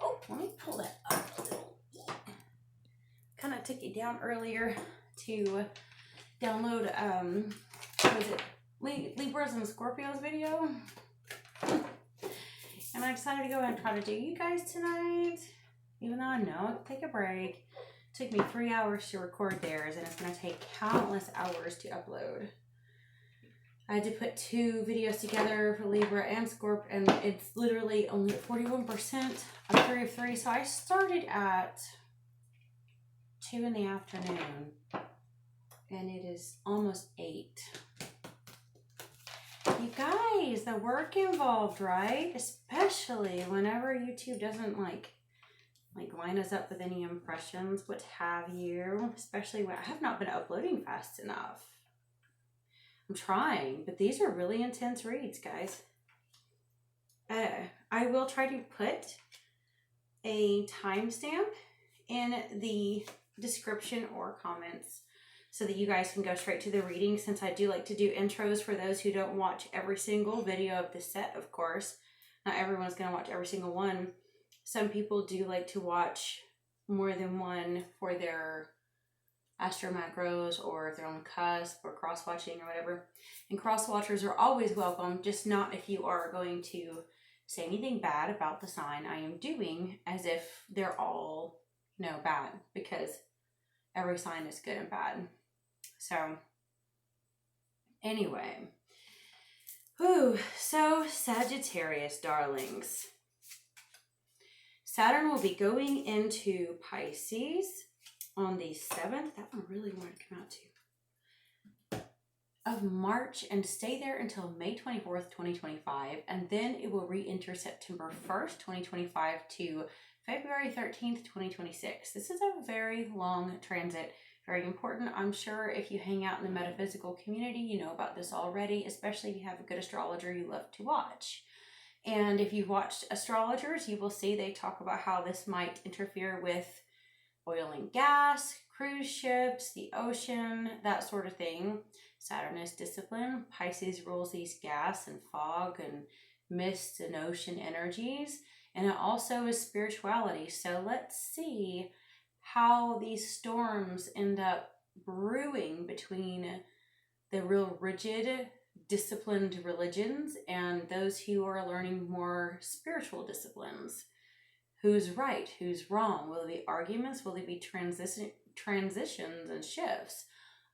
Oh, let me pull that up a little. Kind of took it down earlier to download, what was it? Libras and Scorpios video. And I decided to go and try to do you guys tonight. Even though I know I could take a break. It took me 3 hours to record theirs, and it's going to take countless hours to upload. I had to put 2 videos together for Libra and Scorp, and it's literally only 41% of 3 of 3. So I started at 2 in the afternoon, and it is almost 8. You guys, the work involved, right? Especially whenever YouTube doesn't like line us up with any impressions, what have you. Especially when I have not been uploading fast enough. I'm trying, but these are really intense reads, guys. I will try to put a timestamp in the description or comments so that you guys can go straight to the reading, since I do like to do intros for those who don't watch every single video of the set, of course. Not everyone's going to watch every single one. Some people do like to watch more than one for their Astro macros, or if they're on the cusp, or cross-watching or whatever. And cross-watchers are always welcome, just not if you are going to say anything bad about the sign I am doing, as if they're all, bad, because every sign is good and bad. So, anyway. So Sagittarius, darlings. Saturn will be going into Pisces on the 7th. That one really wanted to come out too. Of March, and stay there until May 24th, 2025. And then it will re-enter September 1st, 2025 to February 13th, 2026. This is a very long transit. Very important. I'm sure if you hang out in the metaphysical community, you know about this already, especially if you have a good astrologer you love to watch. And if you've watched astrologers, you will see they talk about how this might interfere with oil and gas, cruise ships, the ocean, that sort of thing. Saturn is discipline. Pisces rules these gas and fog and mist and ocean energies. And it also is spirituality. So let's see how these storms end up brewing between the real rigid, disciplined religions and those who are learning more spiritual disciplines. Who's right? Who's wrong? Will there be arguments? Will there be transitions and shifts?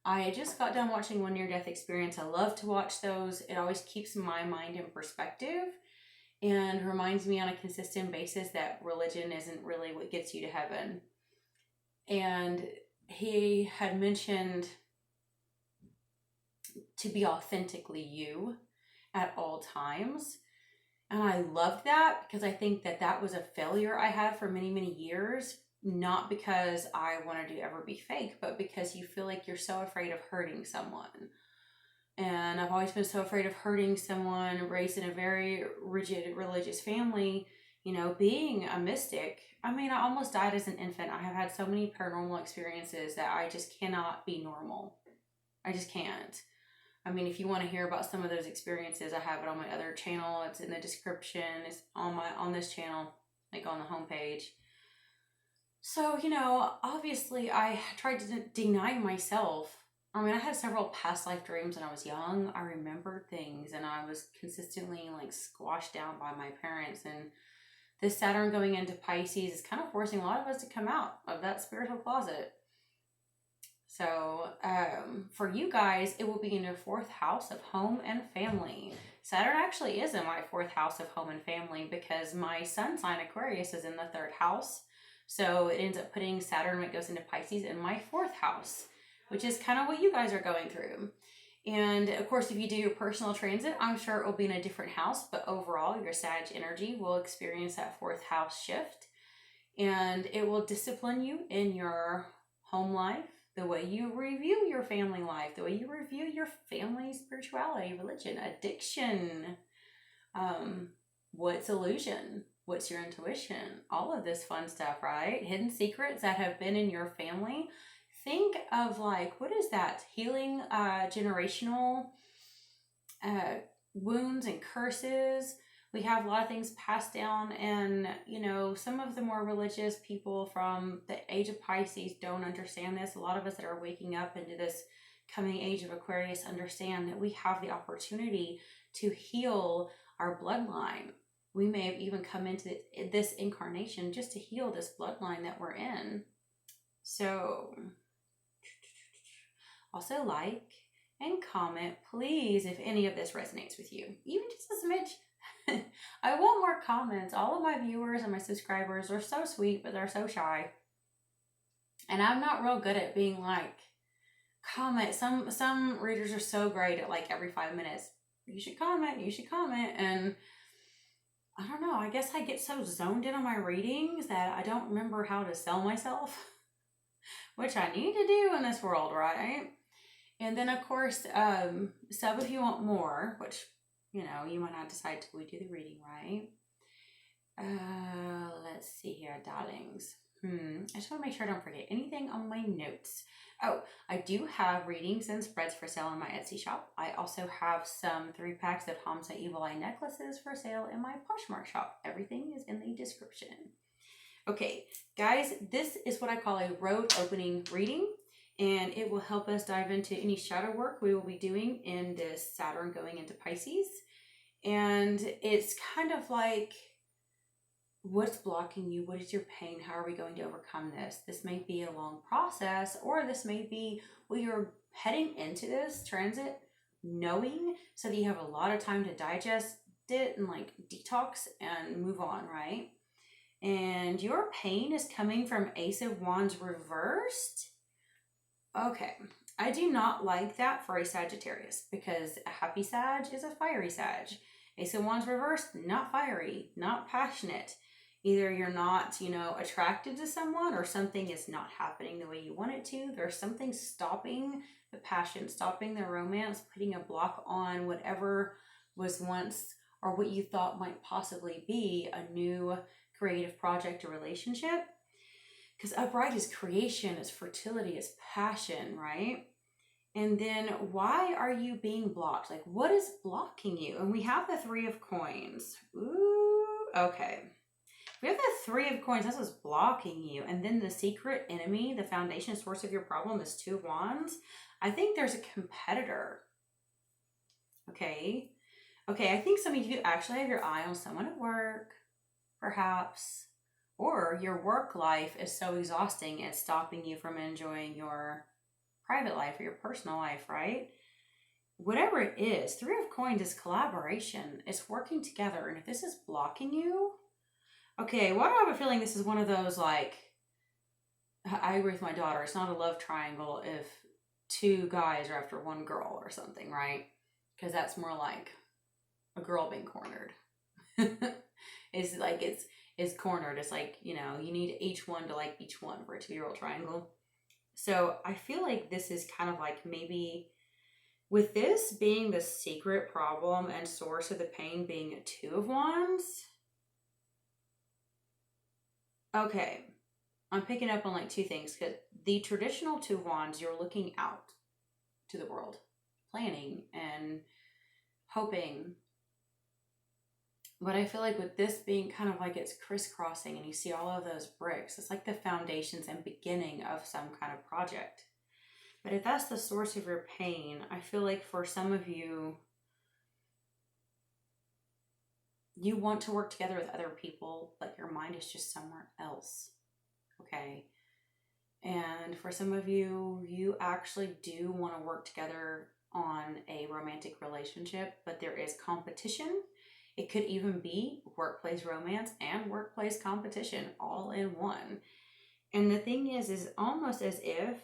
I just got done watching One Near Death Experience. I love to watch those. It always keeps my mind in perspective and reminds me on a consistent basis that religion isn't really what gets you to heaven. And he had mentioned to be authentically you at all times. And I loved that, because I think that that was a failure I had for many, many years. Not because I wanted to ever be fake, but because you feel like you're so afraid of hurting someone. And I've always been so afraid of hurting someone, raised in a very rigid religious family. Being a mystic, I almost died as an infant. I have had so many paranormal experiences that I just cannot be normal. I just can't. If you want to hear about some of those experiences, I have it on my other channel. It's in the description. It's on this channel, like on the homepage. So, obviously I tried to deny myself. I had several past life dreams when I was young. I remembered things, and I was consistently squashed down by my parents. And this Saturn going into Pisces is kind of forcing a lot of us to come out of that spiritual closet. So for you guys, it will be in your 4th house of home and family. Saturn actually is in my 4th house of home and family, because my sun sign Aquarius is in the 3rd house. So it ends up putting Saturn, when it goes into Pisces, in my 4th house, which is kind of what you guys are going through. And of course, if you do your personal transit, I'm sure it will be in a different house, but overall your Sag energy will experience that 4th house shift, and it will discipline you in your home life, the way you review your family life, the way you review your family spirituality, religion, addiction, what's illusion, what's your intuition, all of this fun stuff, right? Hidden secrets that have been in your family. Think of what is that? Healing generational wounds and curses we have a lot of things passed down, and you know, some of the more religious people from the age of Pisces don't understand this. A lot of us that are waking up into this coming age of Aquarius understand that we have the opportunity to heal our bloodline. We may have even come into this incarnation just to heal this bloodline that we're in. So also like and comment, please, if any of this resonates with you, even just a smidge. I want more comments. All of my viewers and my subscribers are so sweet, but they're so shy. And I'm not real good at being like, comment. Some readers are so great at like every 5 minutes, you should comment, and I don't know, I guess I get so zoned in on my readings that I don't remember how to sell myself, which I need to do in this world, right? And then of course, sub if you want more, which, you know, you might not decide till we do the reading, right? Let's see here, darlings. I just want to make sure I don't forget anything on my notes. Oh, I do have readings and spreads for sale in my Etsy shop. I also have some 3-packs of Hamsa Evil Eye necklaces for sale in my Poshmark shop. Everything is in the description. Okay, guys, this is what I call a road opening reading, and it will help us dive into any shadow work we will be doing in this Saturn going into Pisces. And it's kind of like, what's blocking you? What is your pain? How are we going to overcome this? This may be a long process, or this may be where you're heading into this transit knowing, so that you have a lot of time to digest it and like detox and move on, right? And your pain is coming from Ace of Wands reversed. Okay, I do not like that for a Sagittarius, because a happy Sag is a fiery Sag. Ace of Wands reversed, not fiery, not passionate. Either you're not, you know, attracted to someone, or something is not happening the way you want it to. There's something stopping the passion, stopping the romance, putting a block on whatever was once, or what you thought might possibly be a new creative project or relationship. Because upright is creation, is fertility, is passion, right? And then why are you being blocked? Like, what is blocking you? And we have the 3 of Coins. Ooh, okay. We have the 3 of Coins. That's what's blocking you. And then the secret enemy, the foundation source of your problem, is 2 of Wands. I think there's a competitor. Okay. Okay, I think some of you actually have your eye on someone at work, perhaps. Or your work life is so exhausting it's stopping you from enjoying your private life or your personal life, right? Whatever it is, 3 of Coins is collaboration. It's working together. And if this is blocking you, okay, why do I have a feeling this is one of those, like, I agree with my daughter, it's not a love triangle if 2 guys are after 1 girl or something, right? Because that's more like a girl being cornered. It's like, it's cornered. It's like, you know, you need each one to like each one for a 2-year-old triangle. So I feel like this is kind of like, maybe with this being the secret problem and source of the pain being a 2 of Wands. Okay, I'm picking up on like 2 things, because the traditional 2 of Wands, you're looking out to the world, planning and hoping. But I feel like with this being kind of like it's crisscrossing and you see all of those bricks, it's like the foundations and beginning of some kind of project. But if that's the source of your pain, I feel like for some of you, you want to work together with other people, but your mind is just somewhere else. Okay. And for some of you, you actually do want to work together on a romantic relationship, but there is competition. It could even be workplace romance and workplace competition all in one. And the thing is almost as if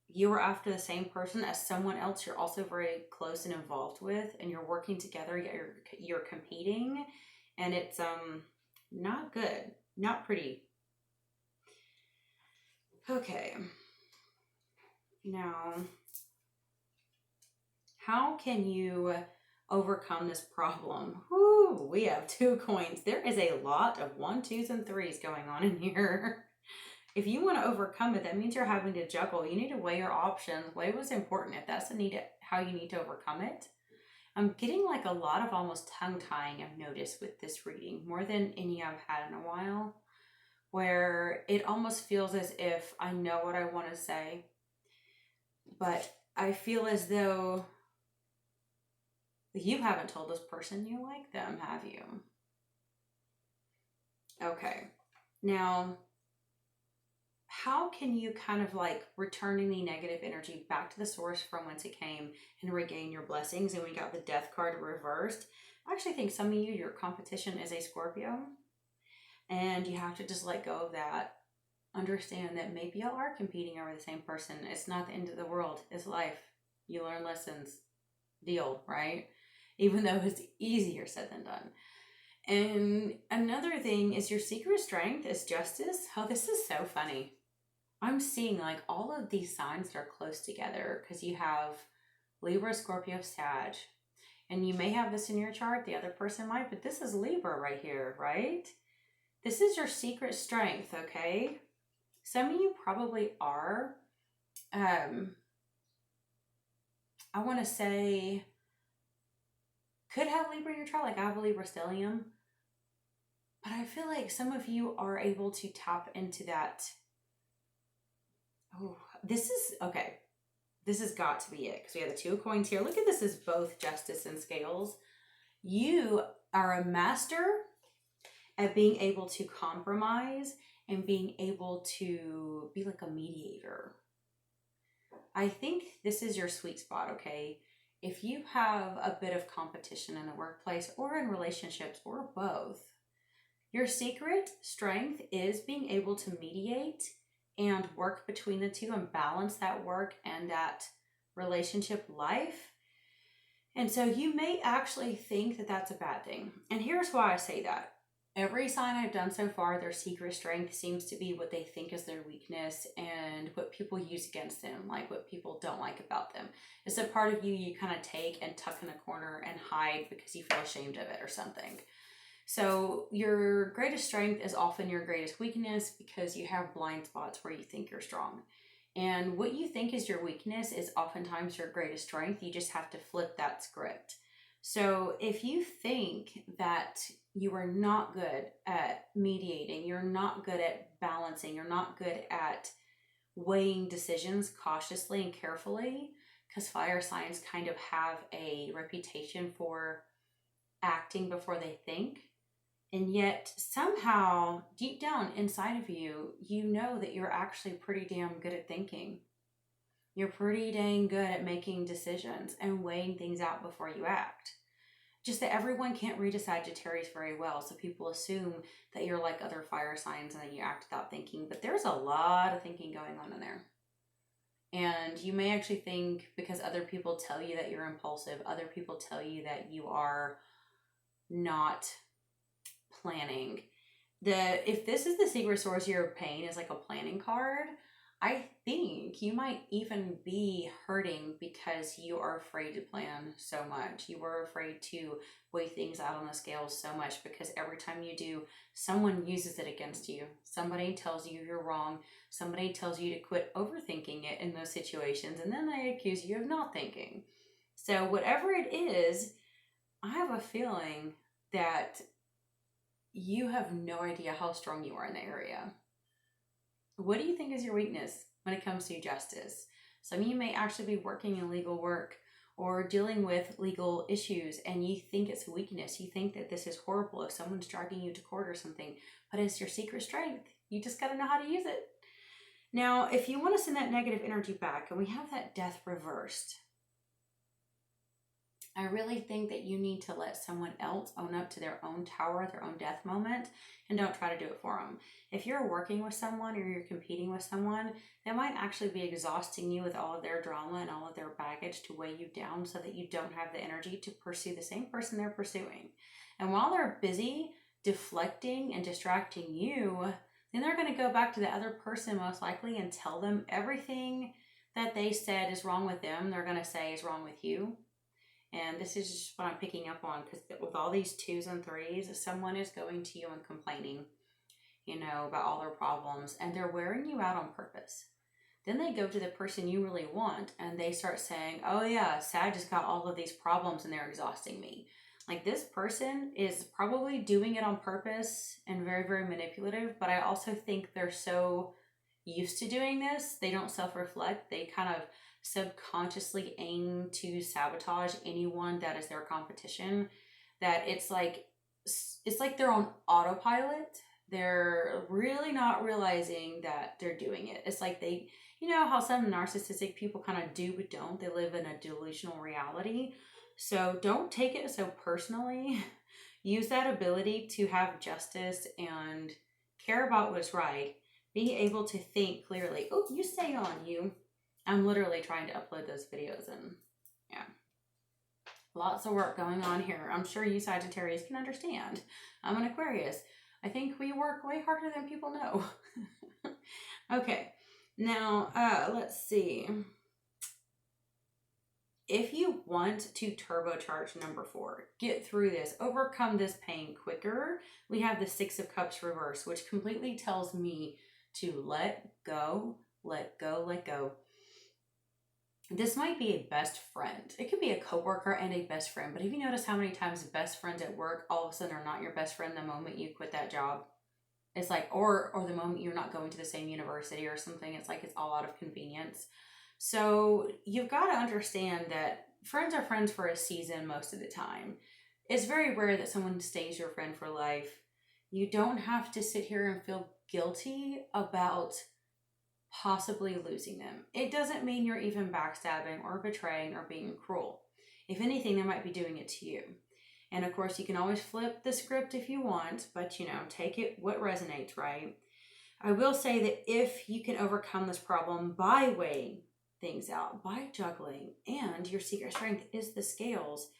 you are after the same person as someone else you're also very close and involved with, and you're working together, yet you're competing, and it's not good, not pretty. Okay. Now, how can you overcome this problem? Whoo, we have 2 coins. There is a lot of 1, 2s, and 3s going on in here. If you want to overcome it, that means you're having to juggle. You need to weigh your options, weigh what's important. If that's how you need to overcome it, I'm getting like a lot of almost tongue tying, I've noticed with this reading, more than any I've had in a while, where it almost feels as if I know what I want to say, but I feel as though you haven't told this person you like them, have you? Okay. Now, how can you kind of like return any negative energy back to the source from whence it came and regain your blessings? And we got the death card reversed. I actually think some of you, your competition is a Scorpio, and you have to just let go of that. Understand that maybe y'all are competing over the same person. It's not the end of the world. It's life. You learn lessons. Deal, right? Even though it's easier said than done. And another thing is your secret strength is justice. Oh, this is so funny. I'm seeing like all of these signs that are close together because you have Libra, Scorpio, Sag. And you may have this in your chart. The other person might, but this is Libra right here, right? This is your secret strength, okay? Some of you probably are. I want to say, could have Libra in your chart. Like I have a Libra stellium. But I feel like some of you are able to tap into that. Oh, this is, okay. This has got to be it because we have the 2 of coins here. Look at this as both justice and scales. You are a master at being able to compromise and being able to be like a mediator. I think this is your sweet spot, okay? If you have a bit of competition in the workplace or in relationships or both, your secret strength is being able to mediate and work between the two and balance that work and that relationship life. And so you may actually think that that's a bad thing. And here's why I say that. Every sign I've done so far, their secret strength seems to be what they think is their weakness and what people use against them, like what people don't like about them. It's a part of you you kind of take and tuck in a corner and hide because you feel ashamed of it or something. So your greatest strength is often your greatest weakness because you have blind spots where you think you're strong. And what you think is your weakness is oftentimes your greatest strength. You just have to flip that script. So if you think that you are not good at mediating, you're not good at balancing, you're not good at weighing decisions cautiously and carefully, because fire signs kind of have a reputation for acting before they think. And yet somehow deep down inside of you, you know that you're actually pretty damn good at thinking. You're pretty dang good at making decisions and weighing things out before you act. Just that everyone can't read a Sagittarius very well, so people assume that you're like other fire signs and that you act without thinking, but there's a lot of thinking going on in there. And you may actually think because other people tell you that you're impulsive, other people tell you that you are not planning. If this is the secret source of your pain is like a planning card, I think you might even be hurting because you are afraid to plan so much. You are afraid to weigh things out on the scales so much because every time you do, someone uses it against you. Somebody tells you you're wrong. Somebody tells you to quit overthinking it in those situations, and then they accuse you of not thinking. So whatever it is, I have a feeling that you have no idea how strong you are in the area. What do you think is your weakness when it comes to justice? Some of you may actually be working in legal work or dealing with legal issues and you think it's a weakness. You think that this is horrible if someone's dragging you to court or something, but it's your secret strength. You just got to know how to use it. Now, if you want to send that negative energy back, and we have that death reversed, I really think that you need to let someone else own up to their own tower, their own death moment, and don't try to do it for them. If you're working with someone or you're competing with someone, they might actually be exhausting you with all of their drama and all of their baggage to weigh you down so that you don't have the energy to pursue the same person they're pursuing. And while they're busy deflecting and distracting you, then they're going to go back to the other person most likely and tell them everything that they said is wrong with them, they're going to say is wrong with you. And this is just what I'm picking up on, because with all these 2s and 3s, someone is going to you and complaining, about all their problems, and they're wearing you out on purpose. Then they go to the person you really want and they start saying, oh yeah, Sag just got all of these problems and they're exhausting me. Like, this person is probably doing it on purpose and very, very manipulative, but I also think they're so used to doing this, they don't self-reflect. They kind of subconsciously aim to sabotage anyone that is their competition, that it's like they're on autopilot. They're really not realizing that they're doing it. It's like they, you know how some narcissistic people kind of do but don't. They live in a delusional reality. So don't take it so personally. Use that ability to have justice and care about what's right. Being able to think clearly. Oh, you stay on, you. I'm literally trying to upload those videos, and yeah. Lots of work going on here. I'm sure you Sagittarius can understand. I'm an Aquarius. I think we work way harder than people know. Okay, now let's see. If you want to turbocharge number 4, get through this, overcome this pain quicker, we have the 6 of Cups reverse, which completely tells me to let go, let go, let go. This might be a best friend. It could be a coworker and a best friend, but have you noticed how many times best friends at work all of a sudden are not your best friend the moment you quit that job? It's like, or the moment you're not going to the same university or something, it's like it's all out of convenience. So you've got to understand that friends are friends for a season most of the time. It's very rare that someone stays your friend for life. You don't have to sit here and feel guilty about possibly losing them. It doesn't mean you're even backstabbing or betraying or being cruel. If anything, they might be doing it to you. And of course, you can always flip the script if you want, but you know, take it what resonates, right? I will say that if you can overcome this problem by weighing things out, by juggling, and your secret strength is the scales,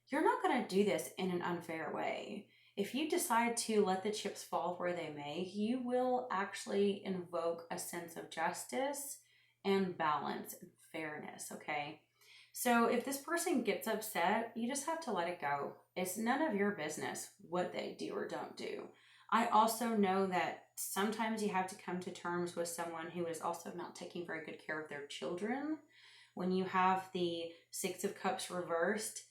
you're not going to do this in an unfair way. If you decide to let the chips fall where they may, you will actually invoke a sense of justice and balance and fairness, okay? So if this person gets upset, you just have to let it go. It's none of your business what they do or don't do. I also know that sometimes you have to come to terms with someone who is also not taking very good care of their children. When you have the 6 of Cups reversed,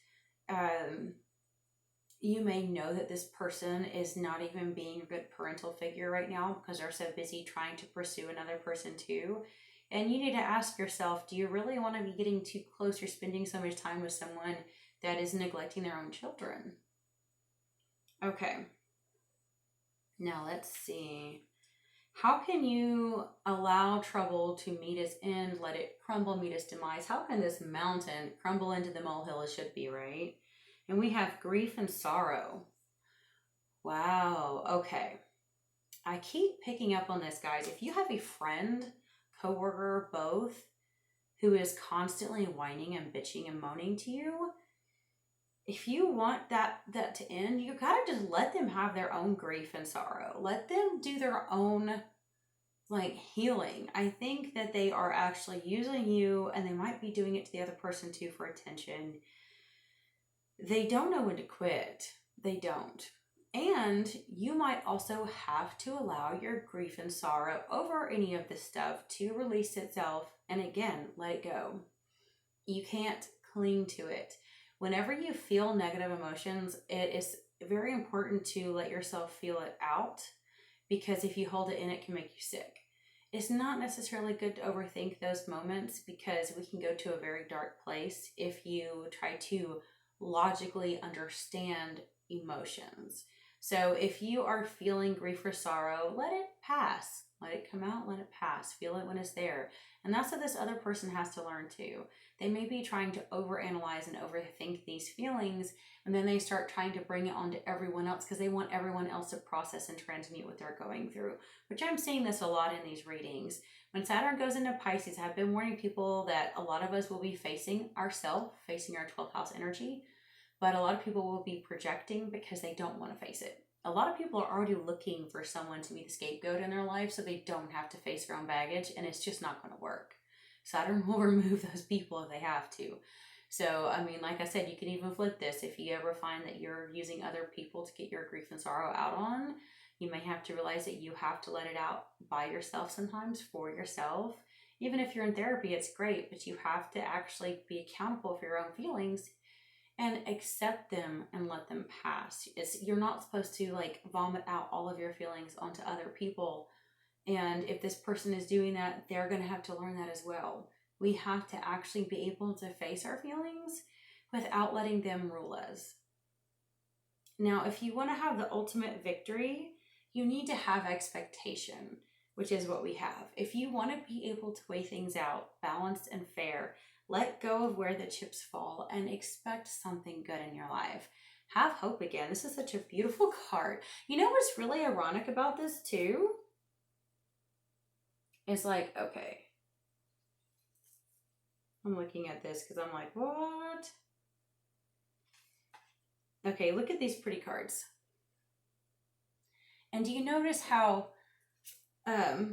you may know that this person is not even being a good parental figure right now because they're so busy trying to pursue another person too. And you need to ask yourself, do you really want to be getting too close or spending so much time with someone that is neglecting their own children? Okay. Now let's see. How can you allow trouble to meet its end, let it crumble, meet its demise? How can this mountain crumble into the molehill it should be, right? And we have grief and sorrow. Wow. Okay. I keep picking up on this, guys. If you have a friend, coworker, both, who is constantly whining and bitching and moaning to you, if you want that to end, you gotta just let them have their own grief and sorrow. Let them do their own healing. I think that they are actually using you, and they might be doing it to the other person too for attention. They don't know when to quit. They don't. And you might also have to allow your grief and sorrow over any of this stuff to release itself. And again, let it go. You can't cling to it. Whenever you feel negative emotions, it is very important to let yourself feel it out, because if you hold it in, it can make you sick. It's not necessarily good to overthink those moments, because we can go to a very dark place if you try to logically understand emotions. So if you are feeling grief or sorrow, let it pass. Let it come out, let it pass. Feel it when it's there. And that's what this other person has to learn too. They may be trying to overanalyze and overthink these feelings, and then they start trying to bring it onto everyone else because they want everyone else to process and transmute what they're going through, which I'm seeing this a lot in these readings. When Saturn goes into Pisces, I've been warning people that a lot of us will be facing ourselves, facing our 12th house energy, but a lot of people will be projecting because they don't want to face it. A lot of people are already looking for someone to be the scapegoat in their life so they don't have to face their own baggage, and it's just not going to work. Saturn will remove those people if they have to. So, I mean, like I said, you can even flip this. If you ever find that you're using other people to get your grief and sorrow out on, you may have to realize that you have to let it out by yourself sometimes, for yourself, Even if you're in therapy, it's great, but you have to actually be accountable for your own feelings and accept them and let them pass. You're not supposed to like vomit out all of your feelings onto other people. And if this person is doing that, they're going to have to learn that as well. We have to actually be able to face our feelings without letting them rule us. Now, if you want to have the ultimate victory, you need to have expectation, which is what we have. If you want to be able to weigh things out, balanced and fair, let go of where the chips fall and expect something good in your life. Have hope again. This is such a beautiful card. You know what's really ironic about this too? It's like, okay. I'm looking at this because I'm like, what? Okay, look at these pretty cards. And do you notice how I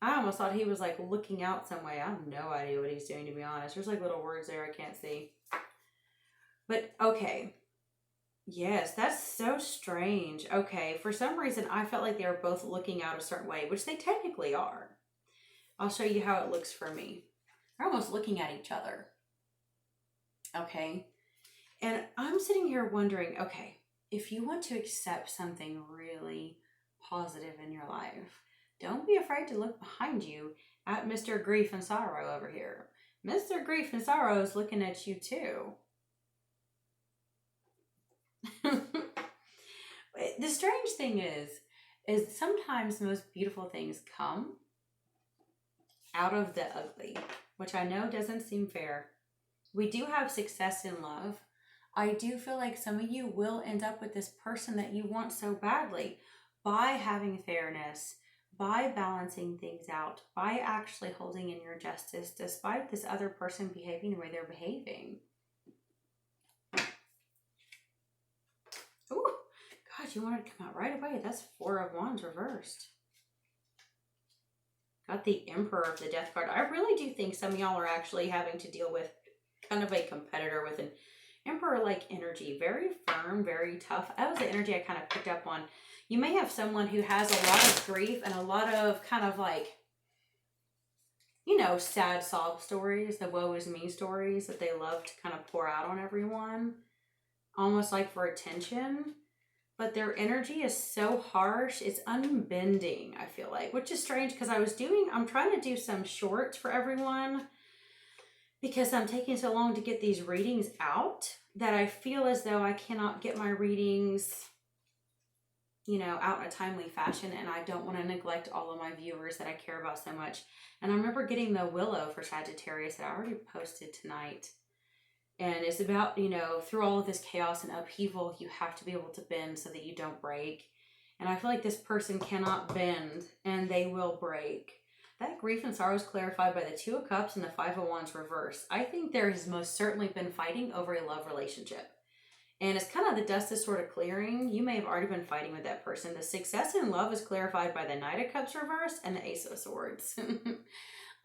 almost thought he was like looking out some way. I have no idea what he's doing, to be honest. There's like little words there I can't see. But okay. Yes, that's so strange. Okay, for some reason I felt like they were both looking out a certain way, which they technically are. I'll show you how it looks for me. They're almost looking at each other. Okay. And I'm sitting here wondering, okay, if you want to accept something really positive in your life, don't be afraid to look behind you at Mr. Grief and Sorrow over here. Mr. Grief and Sorrow is looking at you too. The strange thing is sometimes the most beautiful things come out of the ugly, which I know doesn't seem fair. We do have success in love. I do feel like some of you will end up with this person that you want so badly by having fairness, by balancing things out, by actually holding in your justice despite this other person behaving the way they're behaving. Ooh, God, you wanted to come out right away. That's Four of Wands reversed. Got the Emperor of the Death card. I really do think some of y'all are actually having to deal with kind of a competitor with an Emperor-like energy. Very firm, very tough. That was the energy I kind of picked up on. You may have someone who has a lot of grief and a lot of kind of like, you know, sad sob stories, the woe is me stories that they love to kind of pour out on everyone, almost like for attention. But their energy is so harsh, it's unbending, I feel like, which is strange because I'm trying to do some shorts for everyone because I'm taking so long to get these readings out that I feel as though I cannot get my readings, you know, out in a timely fashion, and I don't want to neglect all of my viewers that I care about so much. And I remember getting the Willow for Sagittarius that I already posted tonight. And it's about, you know, through all of this chaos and upheaval, you have to be able to bend so that you don't break. And I feel like this person cannot bend and they will break. That grief and sorrow is clarified by the Two of Cups and the Five of Wands reverse. I think there has most certainly been fighting over a love relationship. And it's kind of the dust is sort of clearing. You may have already been fighting with that person. The success in love is clarified by the Knight of Cups reverse and the Ace of Swords.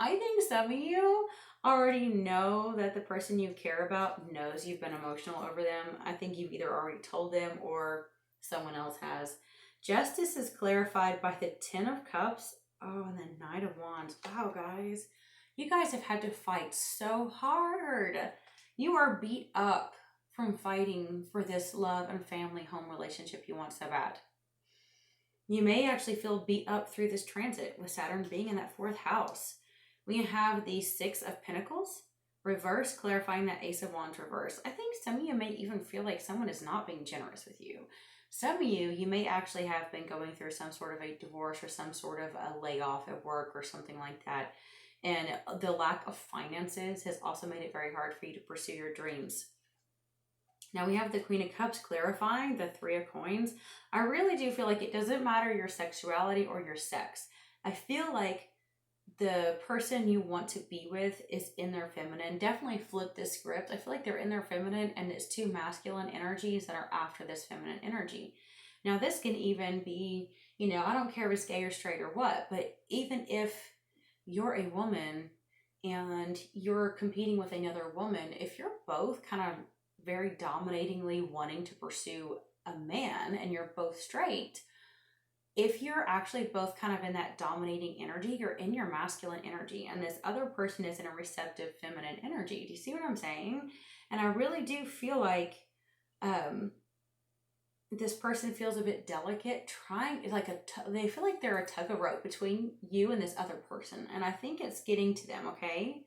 I think some of you already know that the person you care about knows you've been emotional over them. I think you've either already told them or someone else has. Justice is clarified by the Ten of Cups. Oh, and the Knight of Wands. Wow, guys. You guys have had to fight so hard. You are beat up from fighting for this love and family home relationship you want so bad. You may actually feel beat up through this transit with Saturn being in that fourth house. We have the Six of Pentacles reverse, clarifying that Ace of Wands reverse. I think some of you may even feel like someone is not being generous with you. Some of you may actually have been going through some sort of a divorce or some sort of a layoff at work or something like that. And the lack of finances has also made it very hard for you to pursue your dreams. Now we have the Queen of Cups clarifying the Three of Coins. I really do feel like it doesn't matter your sexuality or your sex. I feel like the person you want to be with is in their feminine. Definitely flip this script. I feel like they're in their feminine and it's two masculine energies that are after this feminine energy. Now this can even be, you know, I don't care if it's gay or straight or what, but even if you're a woman and you're competing with another woman, if you're both kind of very dominatingly wanting to pursue a man and you're both straight, if you're actually both kind of in that dominating energy, you're in your masculine energy, and this other person is in a receptive feminine energy. Do you see what I'm saying? And I really do feel like this person feels a bit delicate, they feel like they're a tug of rope between you and this other person. And I think it's getting to them, okay?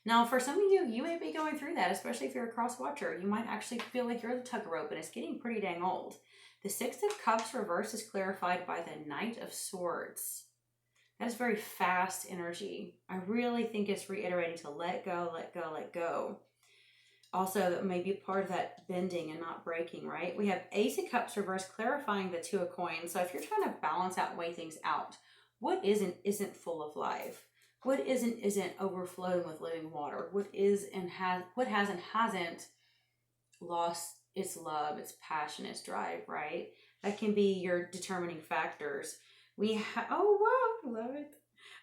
Now, for some of you, you may be going through that, especially if you're a cross watcher. You might actually feel like you're the tug of rope, and it's getting pretty dang old. The Six of Cups reverse is clarified by the Knight of Swords. That is very fast energy. I really think it's reiterating to let go, let go, let go. Also, that may be part of that bending and not breaking, right? We have Ace of Cups reverse clarifying the Two of Coins. So if you're trying to balance out, weigh things out, what isn't full of life? What isn't overflowing with living water? What is and hasn't lost its love, its passion, its drive, right? That can be your determining factors. We have, oh wow, love it.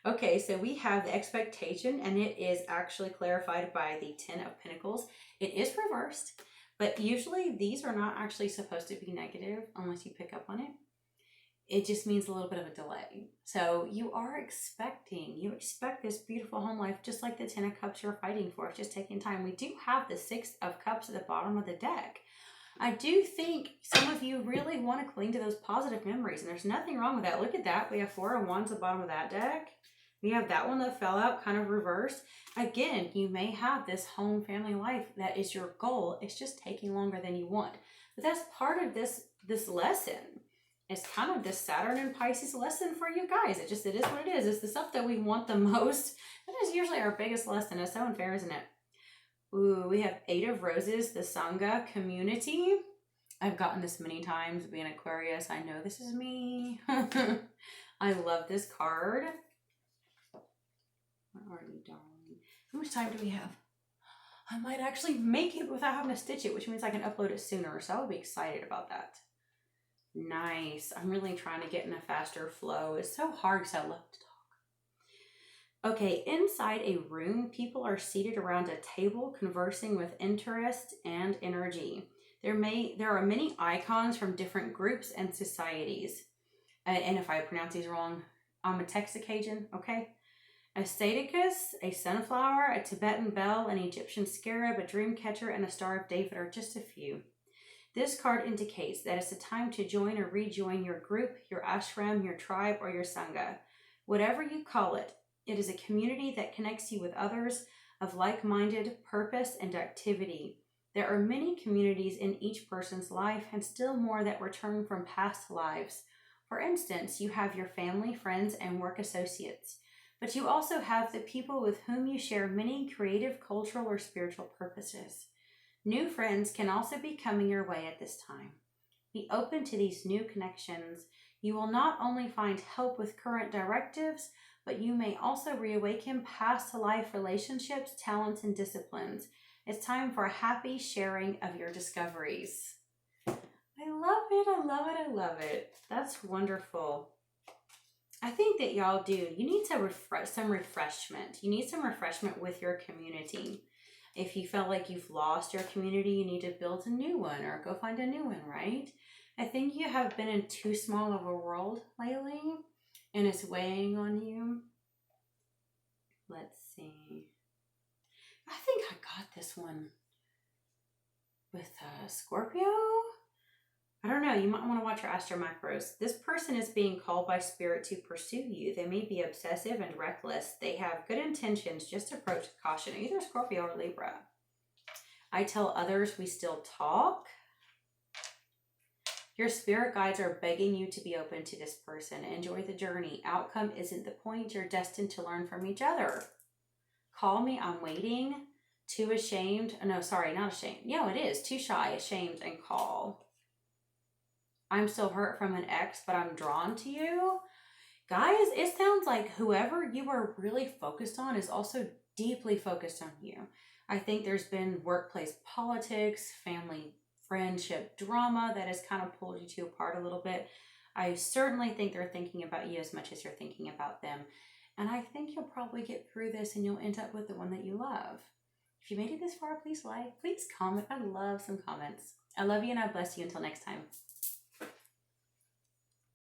Okay, so we have the expectation, and it is actually clarified by the Ten of Pentacles. It is reversed, but usually these are not actually supposed to be negative unless you pick up on it. It just means a little bit of a delay. So you expect this beautiful home life, just like the Ten of Cups you're fighting for. It's just taking time. We do have the Six of Cups at the bottom of the deck. I do think some of you really want to cling to those positive memories, and there's nothing wrong with that. Look at that. We have Four of Wands at the bottom of that deck. We have that one that fell out, kind of reversed. Again, you may have this home family life that is your goal. It's just taking longer than you want. But that's part of this lesson. It's kind of this Saturn and Pisces lesson for you guys. It is what it is. It's the stuff that we want the most. That is usually our biggest lesson. It's so unfair, isn't it? Ooh, we have Eight of Roses, the Sangha community. I've gotten this many times being Aquarius. I know this is me. I love this card. Where are you, darling? How much time do we have? I might actually make it without having to stitch it, which means I can upload it sooner. So I'll be excited about that. Nice. I'm really trying to get in a faster flow. It's so hard because I love to talk. Okay, inside a room, people are seated around a table conversing with interest and energy. There are many icons from different groups and societies. And if I pronounce these wrong, I'm a Tex-Cajun, okay? A Saticus, a sunflower, a Tibetan bell, an Egyptian scarab, a dream catcher, and a Star of David are just a few. This card indicates that it's a time to join or rejoin your group, your ashram, your tribe, or your sangha. Whatever you call it, it is a community that connects you with others of like-minded purpose and activity. There are many communities in each person's life, and still more that return from past lives. For instance, you have your family, friends, and work associates. But you also have the people with whom you share many creative, cultural, or spiritual purposes. New friends can also be coming your way at this time. Be open to these new connections. You will not only find help with current directives, but you may also reawaken past life relationships, talents, and disciplines. It's time for a happy sharing of your discoveries. I love it, I love it, I love it. That's wonderful. I think that y'all do. You need to some refreshment. You need some refreshment with your community. If you felt like you've lost your community, you need to build a new one or go find a new one, right? I think you have been in too small of a world lately, and it's weighing on you. Let's see. I think I got this one with Scorpio. I don't know. You might want to watch your Astro macros. This person is being called by spirit to pursue you. They may be obsessive and reckless. They have good intentions. Just approach with caution. Either Scorpio or Libra. I tell others we still talk. Your spirit guides are begging you to be open to this person. Enjoy the journey. Outcome isn't the point. You're destined to learn from each other. Call me. I'm waiting. Too ashamed. No, sorry, not ashamed. Yeah, it is. Too shy, ashamed, and call. I'm still hurt from an ex, but I'm drawn to you. Guys, it sounds like whoever you are really focused on is also deeply focused on you. I think there's been workplace politics, family friendship drama that has kind of pulled you two apart a little bit. I certainly think they're thinking about you as much as you're thinking about them. And I think you'll probably get through this and you'll end up with the one that you love. If you made it this far, please like, please comment. I love some comments. I love you and I bless you. Until next time.